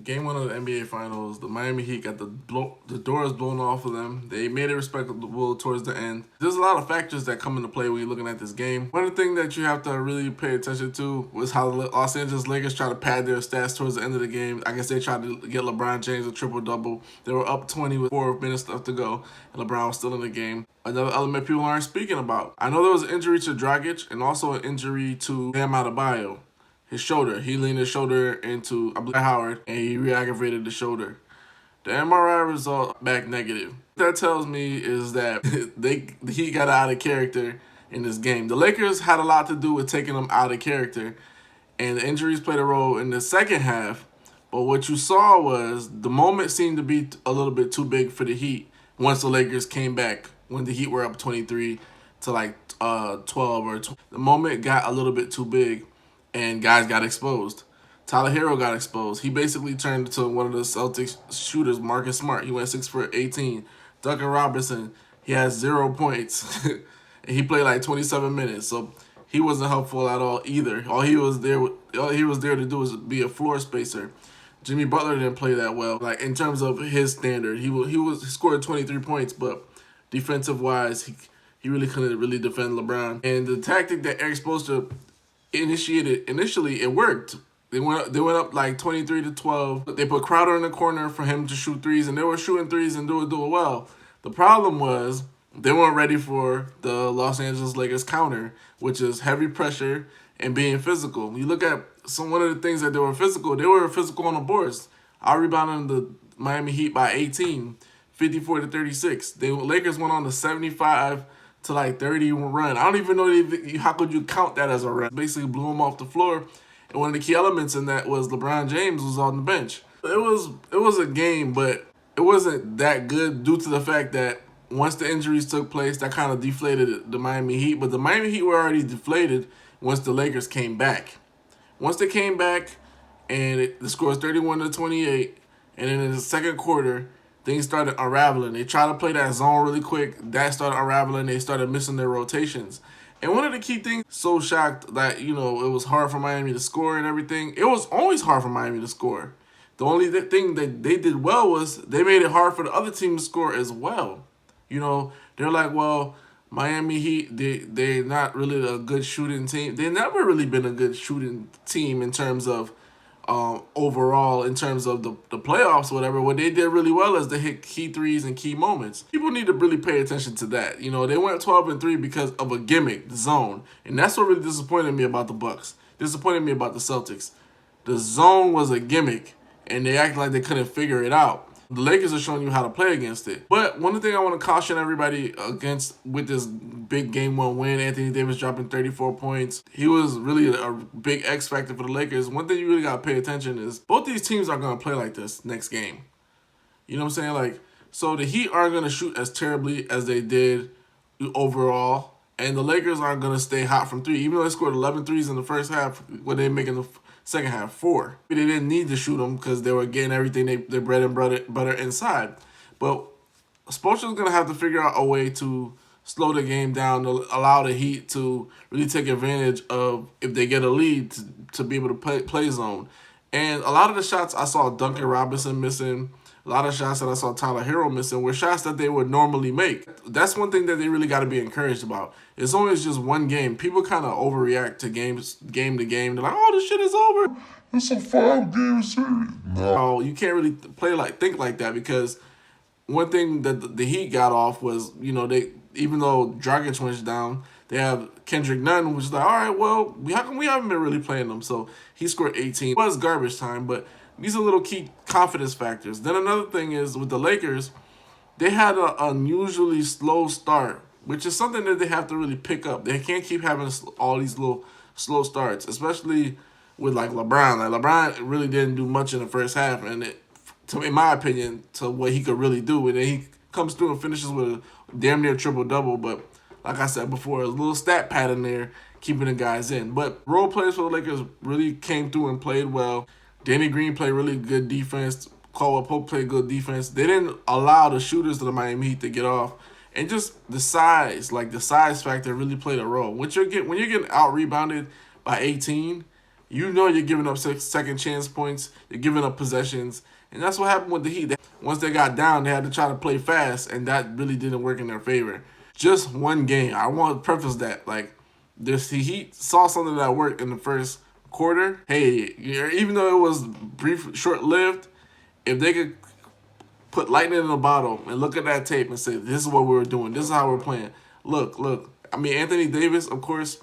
Game 1 of the NBA Finals, the Miami Heat got the doors blown off of them. They made it respectable towards the end. There's a lot of factors that come into play when you're looking at this game. One of the things that you have to really pay attention to was how the Los Angeles Lakers tried to pad their stats towards the end of the game. I guess they tried to get LeBron James a triple-double. They were up 20 with 4 minutes left to go, and LeBron was still in the game. Another element people aren't speaking about. I know there was an injury to Dragic and also an injury to Bam Adebayo. His shoulder. He leaned his shoulder into Howard, and he re-aggravated the shoulder. The MRI result back negative. What that tells me is that he got out of character in this game. The Lakers had a lot to do with taking him out of character, and the injuries played a role in the second half. But what you saw was the moment seemed to be a little bit too big for the Heat once the Lakers came back, when the Heat were up 23 to like 12 or 20. The moment got a little bit too big, and guys got exposed. Tyler Hero got exposed. He basically turned into one of the Celtics shooters, Marcus Smart. He went 6 for 18. Duncan Robinson, he has 0 points. And he played like 27 minutes, so he wasn't helpful at all either. All he was there to do was be a floor spacer. Jimmy Butler didn't play that well. Like in terms of his standard, he scored 23 points, but defensive wise, he really couldn't really defend LeBron. And the tactic that Eric Spoelstra initiated initially, it worked. They went up like 23-12. They put Crowder in the corner for him to shoot threes, and they were shooting threes and doing well. The problem was they weren't ready for the Los Angeles Lakers counter, which is heavy pressure and being physical. You look at one of the things that they were physical on the boards. I rebounded the Miami Heat by 18, 54-36. The Lakers went on the 75 to like 30 run. I don't even know how could you count that as a run. Basically blew him off the floor. And one of the key elements in that was LeBron James was on the bench. It was a game, but it wasn't that good due to the fact that once the injuries took place, that kind of deflated the Miami Heat. But the Miami Heat were already deflated once the Lakers came back. Once they came back, and the score was 31-28, and then in the second quarter, things started unraveling. They tried to play that zone really quick. That started unraveling. They started missing their rotations. And one of the key things, so shocked that, it was hard for Miami to score and everything. It was always hard for Miami to score. The only thing that they did well was they made it hard for the other team to score as well. They're like, well, Miami Heat, they're not really a good shooting team. They've never really been a good shooting team in terms of overall, in terms of the playoffs or whatever. What they did really well is they hit key threes and key moments. People need to really pay attention to that. They went 12-3 because of a gimmick, the zone. And that's what really disappointed me about the Bucks. Disappointed me about the Celtics. The zone was a gimmick, and they acted like they couldn't figure it out. The Lakers are showing you how to play against it. But one thing I want to caution everybody against with this big Game 1 win, Anthony Davis dropping 34 points. He was really a big X factor for the Lakers. One thing you really got to pay attention is both these teams are going to play like this next game. You know what I'm saying? So the Heat aren't going to shoot as terribly as they did overall. And the Lakers aren't going to stay hot from three. Even though they scored 11 threes in the first half, what they make in the second half, 4. They didn't need to shoot them because they were getting everything, their bread and butter inside. But Spoelstra's going to have to figure out a way to slow the game down, to allow the Heat to really take advantage of, if they get a lead, to be able to play zone. And a lot of the shots I saw Duncan Robinson missing, a lot of shots that I saw Tyler Hero missing were shots that they would normally make. That's one thing that they really got to be encouraged about. It's always just one game. People kind of overreact to game to game. They're like, oh, this shit is over. It's a 5-game series. No, you can't really think like that, because one thing that the Heat got off was, they, even though Dragic went down, they have Kendrick Nunn, which is like, all right, well, how come we haven't been really playing them? So he scored 18. It was garbage time, but these are little key confidence factors. Then another thing is with the Lakers, they had an unusually slow start, which is something that they have to really pick up. They can't keep having all these little slow starts, especially with like LeBron. LeBron really didn't do much in the first half, and in my opinion, to what he could really do. And then he comes through and finishes with a damn near triple-double. But like I said before, a little stat pattern there keeping the guys in. But role players for the Lakers really came through and played well. Danny Green played really good defense. Caldwell Pope played good defense. They didn't allow the shooters of the Miami Heat to get off. And just the size factor really played a role. When you're getting out-rebounded by 18, You know you're giving up second chance points. You're giving up possessions. And that's what happened with the Heat. Once they got down, they had to try to play fast, and that really didn't work in their favor. Just one game. I want to preface that. Like, the Heat saw something that worked in the first quarter. Hey, even though it was brief, short-lived, if they could put lightning in a bottle and look at that tape and say, this is what we were doing. This is how we're playing. Look. I mean, Anthony Davis, of course,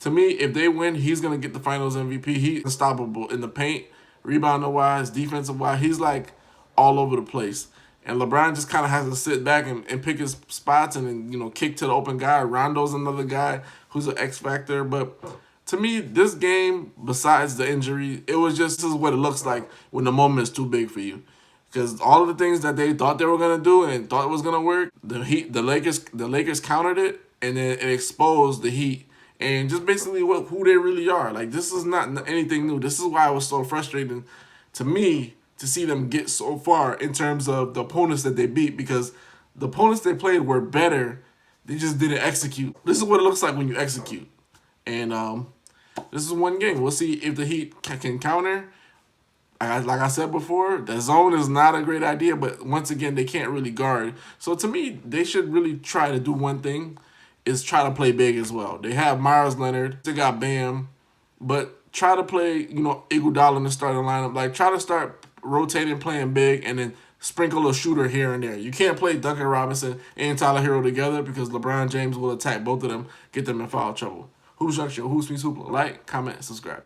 to me, if they win, he's going to get the finals MVP. He's unstoppable in the paint, rebounding-wise, defensive-wise. He's, like, all over the place. And LeBron just kind of has to sit back and pick his spots and then, you know, kick to the open guy. Rondo's another guy who's an X factor. But to me, this game, besides the injury, it was just, this is what it looks like when the moment is too big for you. Because all of the things that they thought they were gonna do and thought it was gonna work, the Lakers countered it, and then it exposed the Heat and just basically who they really are. Like, this is not anything new. This is why it was so frustrating to me to see them get so far in terms of the opponents that they beat, because the opponents they played were better. They just didn't execute. This is what it looks like when you execute. And this is one game. We'll see if the Heat can counter. Like I said before, the zone is not a great idea, but once again, they can't really guard. So to me, they should really try to do one thing, is try to play big as well. They have Myers Leonard, they got Bam, but try to play, you know, Iguodala in the starting lineup. Like, try to start rotating, playing big, and then sprinkle a shooter here and there. You can't play Duncan Robinson and Tyler Hero together, because LeBron James will attack both of them, get them in foul trouble. Hoops Junction, Hoops Meets Hoopla. Like, comment, subscribe.